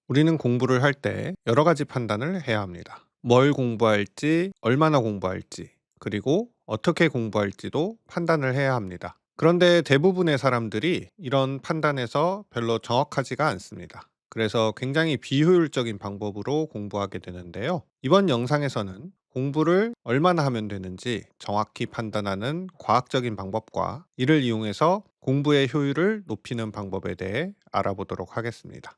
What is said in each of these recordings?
우리는 공부를 할 때 여러 가지 판단을 해야 합니다. 뭘 공부할지, 얼마나 공부할지, 그리고 어떻게 공부할지도 판단을 해야 합니다. 그런데 대부분의 사람들이 이런 판단에서 별로 정확하지가 않습니다. 그래서 굉장히 비효율적인 방법으로 공부하게 되는데요. 이번 영상에서는 공부를 얼마나 하면 되는지 정확히 판단하는 과학적인 방법과 이를 이용해서 공부의 효율을 높이는 방법에 대해 알아보도록 하겠습니다.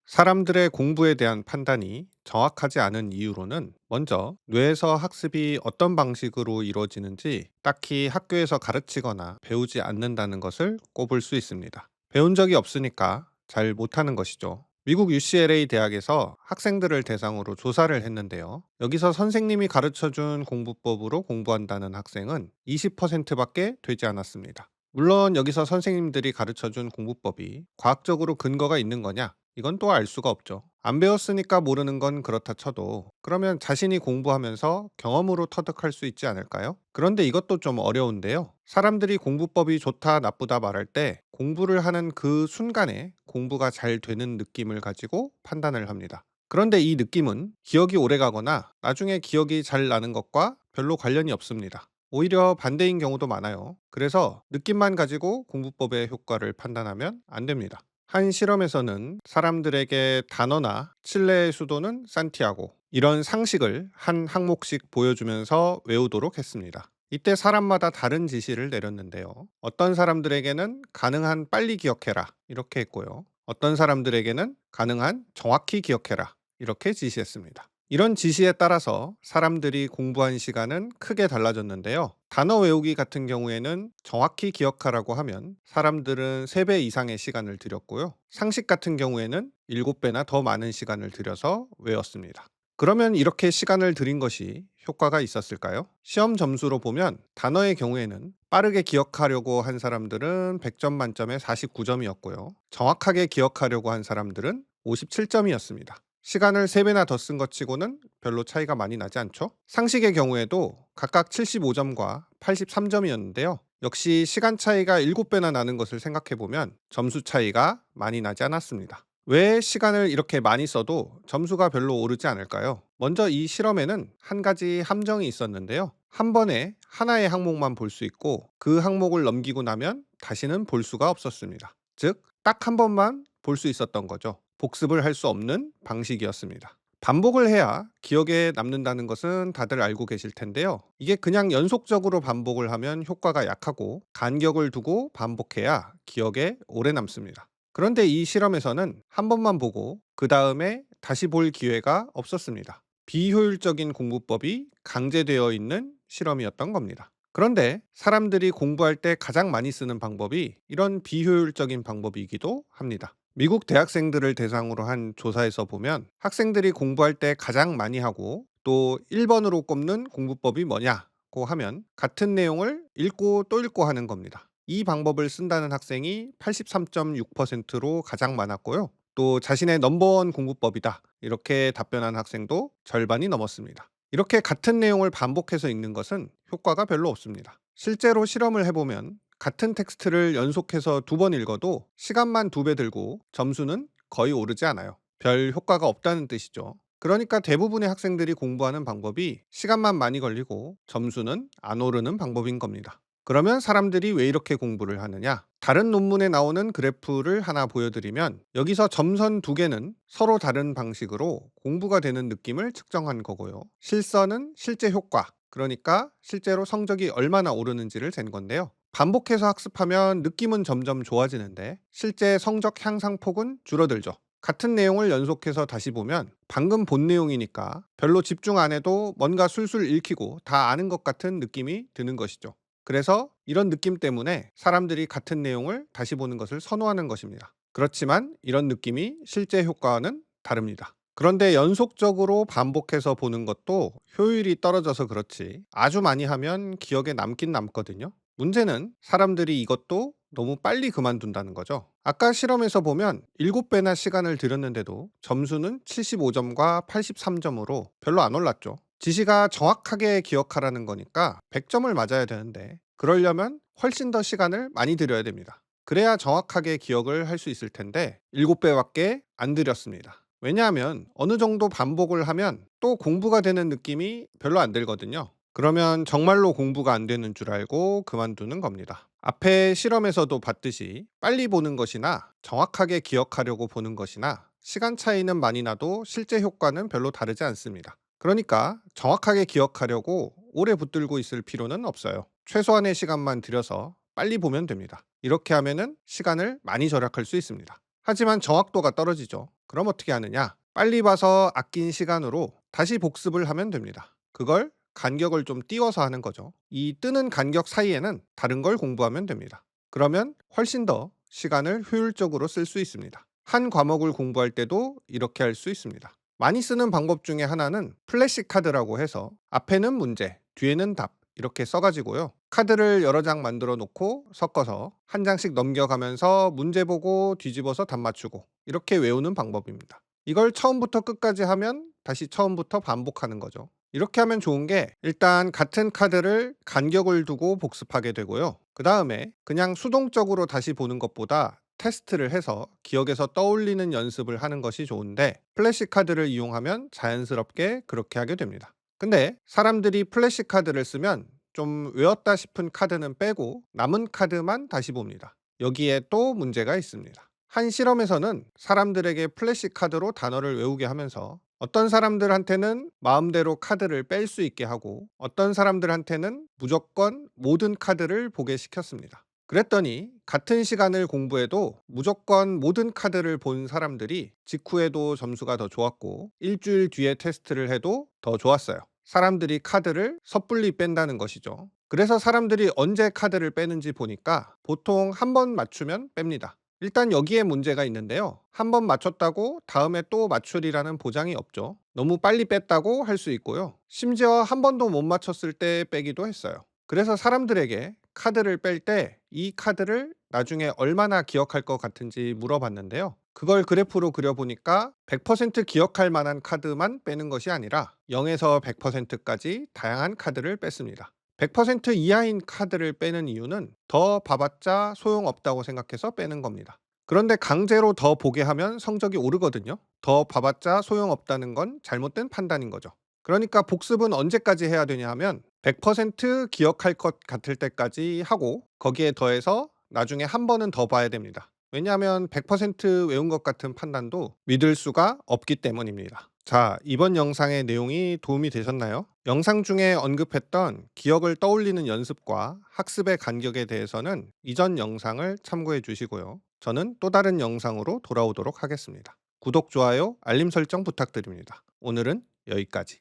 사람들의 공부에 대한 판단이 정확하지 않은 이유로는 먼저 뇌에서 학습이 어떤 방식으로 이루어지는지 딱히 학교에서 가르치거나 배우지 않는다는 것을 꼽을 수 있습니다. 배운 적이 없으니까 잘 못하는 것이죠. 미국 UCLA 대학에서 학생들을 대상으로 조사를 했는데요. 여기서 선생님이 가르쳐 준 공부법으로 공부한다는 학생은 20%밖에 되지 않았습니다. 물론 여기서 선생님들이 가르쳐 준 공부법이 과학적으로 근거가 있는 거냐? 이건 또 알 수가 없죠. 안 배웠으니까 모르는 건 그렇다 쳐도 그러면 자신이 공부하면서 경험으로 터득할 수 있지 않을까요? 그런데 이것도 좀 어려운데요. 사람들이 공부법이 좋다, 나쁘다 말할 때 공부를 하는 그 순간에 공부가 잘 되는 느낌을 가지고 판단을 합니다. 그런데 이 느낌은 기억이 오래 가거나 나중에 기억이 잘 나는 것과 별로 관련이 없습니다. 오히려 반대인 경우도 많아요. 그래서 느낌만 가지고 공부법의 효과를 판단하면 안 됩니다. 한 실험에서는 사람들에게 단어나 칠레의 수도는 산티아고 이런 상식을 한 항목씩 보여주면서 외우도록 했습니다. 이때 사람마다 다른 지시를 내렸는데요. 어떤 사람들에게는 가능한 빨리 기억해라 이렇게 했고요. 어떤 사람들에게는 가능한 정확히 기억해라 이렇게 지시했습니다. 이런 지시에 따라서 사람들이 공부한 시간은 크게 달라졌는데요. 단어 외우기 같은 경우에는 정확히 기억하라고 하면 사람들은 3배 이상의 시간을 들였고요. 상식 같은 경우에는 7배나 더 많은 시간을 들여서 외웠습니다. 그러면 이렇게 시간을 들인 것이 효과가 있었을까요? 시험 점수로 보면 단어의 경우에는 빠르게 기억하려고 한 사람들은 100점 만점에 49점이었고요. 정확하게 기억하려고 한 사람들은 57점이었습니다. 시간을 3배나 더 쓴 것 치고는 별로 차이가 많이 나지 않죠? 상식의 경우에도 각각 75점과 83점이었는데요. 역시 시간 차이가 7배나 나는 것을 생각해보면 점수 차이가 많이 나지 않았습니다. 왜 시간을 이렇게 많이 써도 점수가 별로 오르지 않을까요? 먼저 이 실험에는 한 가지 함정이 있었는데요. 한 번에 하나의 항목만 볼 수 있고 그 항목을 넘기고 나면 다시는 볼 수가 없었습니다. 즉, 딱 한 번만 볼 수 있었던 거죠. 복습을 할 수 없는 방식이었습니다. 반복을 해야 기억에 남는다는 것은 다들 알고 계실 텐데요. 이게 그냥 연속적으로 반복을 하면 효과가 약하고 간격을 두고 반복해야 기억에 오래 남습니다. 그런데 이 실험에서는 한 번만 보고 그 다음에 다시 볼 기회가 없었습니다. 비효율적인 공부법이 강제되어 있는 실험이었던 겁니다. 그런데 사람들이 공부할 때 가장 많이 쓰는 방법이 이런 비효율적인 방법이기도 합니다. 미국 대학생들을 대상으로 한 조사에서 보면 학생들이 공부할 때 가장 많이 하고 또 1번으로 꼽는 공부법이 뭐냐고 하면 같은 내용을 읽고 또 읽고 하는 겁니다. 이 방법을 쓴다는 학생이 83.6%로 가장 많았고요. 또 자신의 넘버원 공부법이다 이렇게 답변한 학생도 절반이 넘었습니다. 이렇게 같은 내용을 반복해서 읽는 것은 효과가 별로 없습니다. 실제로 실험을 해보면 같은 텍스트를 연속해서 2번 읽어도 시간만 2배 들고 점수는 거의 오르지 않아요. 별 효과가 없다는 뜻이죠. 그러니까 대부분의 학생들이 공부하는 방법이 시간만 많이 걸리고 점수는 안 오르는 방법인 겁니다. 그러면 사람들이 왜 이렇게 공부를 하느냐? 다른 논문에 나오는 그래프를 하나 보여드리면 여기서 점선 2개는 서로 다른 방식으로 공부가 되는 느낌을 측정한 거고요. 실선은 실제 효과, 그러니까 실제로 성적이 얼마나 오르는지를 잰 건데요. 반복해서 학습하면 느낌은 점점 좋아지는데 실제 성적 향상폭은 줄어들죠. 같은 내용을 연속해서 다시 보면 방금 본 내용이니까 별로 집중 안 해도 뭔가 술술 읽히고 다 아는 것 같은 느낌이 드는 것이죠. 그래서 이런 느낌 때문에 사람들이 같은 내용을 다시 보는 것을 선호하는 것입니다. 그렇지만 이런 느낌이 실제 효과와는 다릅니다. 그런데 연속적으로 반복해서 보는 것도 효율이 떨어져서 그렇지 아주 많이 하면 기억에 남긴 남거든요. 문제는 사람들이 이것도 너무 빨리 그만둔다는 거죠. 아까 실험에서 보면 7배나 시간을 들였는데도 점수는 75점과 83점으로 별로 안 올랐죠. 지시가 정확하게 기억하라는 거니까 100점을 맞아야 되는데 그러려면 훨씬 더 시간을 많이 들여야 됩니다. 그래야 정확하게 기억을 할 수 있을 텐데 7배밖에 안 들였습니다. 왜냐하면 어느 정도 반복을 하면 또 공부가 되는 느낌이 별로 안 들거든요. 그러면 정말로 공부가 안 되는 줄 알고 그만두는 겁니다. 앞에 실험에서도 봤듯이 빨리 보는 것이나 정확하게 기억하려고 보는 것이나 시간 차이는 많이 나도 실제 효과는 별로 다르지 않습니다. 그러니까 정확하게 기억하려고 오래 붙들고 있을 필요는 없어요. 최소한의 시간만 들여서 빨리 보면 됩니다. 이렇게 하면은 시간을 많이 절약할 수 있습니다. 하지만 정확도가 떨어지죠. 그럼 어떻게 하느냐? 빨리 봐서 아낀 시간으로 다시 복습을 하면 됩니다. 그걸 간격을 좀 띄워서 하는 거죠. 이 뜨는 간격 사이에는 다른 걸 공부하면 됩니다. 그러면 훨씬 더 시간을 효율적으로 쓸 수 있습니다. 한 과목을 공부할 때도 이렇게 할 수 있습니다. 많이 쓰는 방법 중에 하나는 플래시 카드라고 해서 앞에는 문제, 뒤에는 답 이렇게 써가지고요. 카드를 여러 장 만들어 놓고 섞어서 한 장씩 넘겨가면서 문제 보고 뒤집어서 답 맞추고 이렇게 외우는 방법입니다. 이걸 처음부터 끝까지 하면 다시 처음부터 반복하는 거죠. 이렇게 하면 좋은 게 일단 같은 카드를 간격을 두고 복습하게 되고요. 그 다음에 그냥 수동적으로 다시 보는 것보다 테스트를 해서 기억에서 떠올리는 연습을 하는 것이 좋은데 플래시 카드를 이용하면 자연스럽게 그렇게 하게 됩니다. 근데 사람들이 플래시 카드를 쓰면 좀 외웠다 싶은 카드는 빼고 남은 카드만 다시 봅니다. 여기에 또 문제가 있습니다. 한 실험에서는 사람들에게 플래시 카드로 단어를 외우게 하면서 어떤 사람들한테는 마음대로 카드를 뺄 수 있게 하고 어떤 사람들한테는 무조건 모든 카드를 보게 시켰습니다. 그랬더니 같은 시간을 공부해도 무조건 모든 카드를 본 사람들이 직후에도 점수가 더 좋았고 일주일 뒤에 테스트를 해도 더 좋았어요. 사람들이 카드를 섣불리 뺀다는 것이죠. 그래서 사람들이 언제 카드를 빼는지 보니까 보통 한 번 맞추면 뺍니다. 일단 여기에 문제가 있는데요. 한 번 맞췄다고 다음에 또 맞추리라는 보장이 없죠. 너무 빨리 뺐다고 할 수 있고요. 심지어 한 번도 못 맞췄을 때 빼기도 했어요. 그래서 사람들에게 카드를 뺄 때 이 카드를 나중에 얼마나 기억할 것 같은지 물어봤는데요. 그걸 그래프로 그려보니까 100% 기억할 만한 카드만 빼는 것이 아니라 0에서 100%까지 다양한 카드를 뺐습니다. 100% 이하인 카드를 빼는 이유는 더 봐봤자 소용없다고 생각해서 빼는 겁니다. 그런데 강제로 더 보게 하면 성적이 오르거든요. 더 봐봤자 소용없다는 건 잘못된 판단인 거죠. 그러니까 복습은 언제까지 해야 되냐 하면 100% 기억할 것 같을 때까지 하고 거기에 더해서 나중에 한 번은 더 봐야 됩니다. 왜냐하면 100% 외운 것 같은 판단도 믿을 수가 없기 때문입니다. 자, 이번 영상의 내용이 도움이 되셨나요? 영상 중에 언급했던 기억을 떠올리는 연습과 학습의 간격에 대해서는 이전 영상을 참고해 주시고요. 저는 또 다른 영상으로 돌아오도록 하겠습니다. 구독, 좋아요, 알림 설정 부탁드립니다. 오늘은 여기까지.